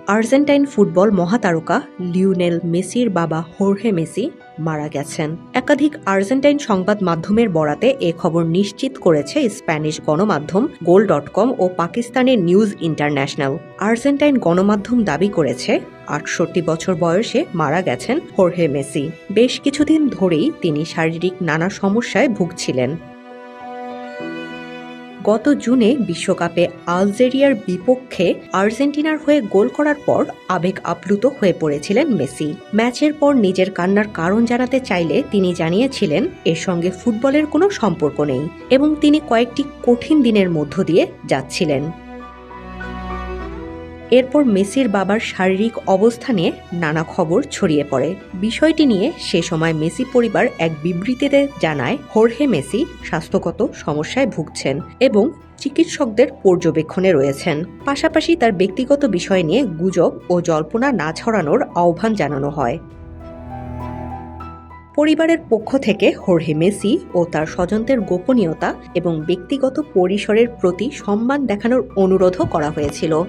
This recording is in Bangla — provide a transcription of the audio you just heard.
আর্জেন্টাইন ফুটবল মহাতারকা লিওনেল মেসির বাবা হোর্হে মেসি মারা গেছেন। একাধিক আর্জেন্টাইন সংবাদ মাধ্যমের বরাতে এ খবর নিশ্চিত করেছে স্প্যানিশ গণমাধ্যম গোল.কম ও পাকিস্তানের নিউজ ইন্টারন্যাশনাল। আর্জেন্টাইন গণমাধ্যম দাবি করেছে ৬৮ বছর বয়সে মারা গেছেন হোর্হে মেসি। বেশ কিছুদিন ধরেই তিনি শারীরিক নানা সমস্যায় ভুগছিলেন। গত জুনে বিশ্বকাপে আলজেরিয়ার বিপক্ষে আর্জেন্টিনার হয়ে গোল করার পর আবেগ আপ্লুত হয়ে পড়েছিলেন মেসি। ম্যাচের পর নিজের কান্নার কারণ জানাতে চাইলে তিনি জানিয়েছিলেন এর সঙ্গে ফুটবলের কোনো সম্পর্ক নেই এবং তিনি কয়েকটি কঠিন দিনের মধ্য দিয়ে যাচ্ছিলেন। এরপর মেসির বাবার শারীরিক অবস্থা নিয়ে নানা খবর ছড়িয়ে পড়ে। বিষয়টি নিয়ে সে সময় মেসি পরিবার এক বিবৃতিতে জানায় হোর্হে মেসি স্বাস্থ্যগত সমস্যায় ভুগছেন এবং চিকিৎসকদের পর্যবেক্ষণে রয়েছেন। পাশাপাশি তার ব্যক্তিগত বিষয় নিয়ে গুজব ও জল্পনা না ছড়ানোর আহ্বান জানানো হয়। পরিবারের পক্ষ থেকে হোর্হে মেসি ও তার স্বজনদের গোপনীয়তা এবং ব্যক্তিগত পরিসরের প্রতি সম্মান দেখানোর অনুরোধও করা হয়েছিল।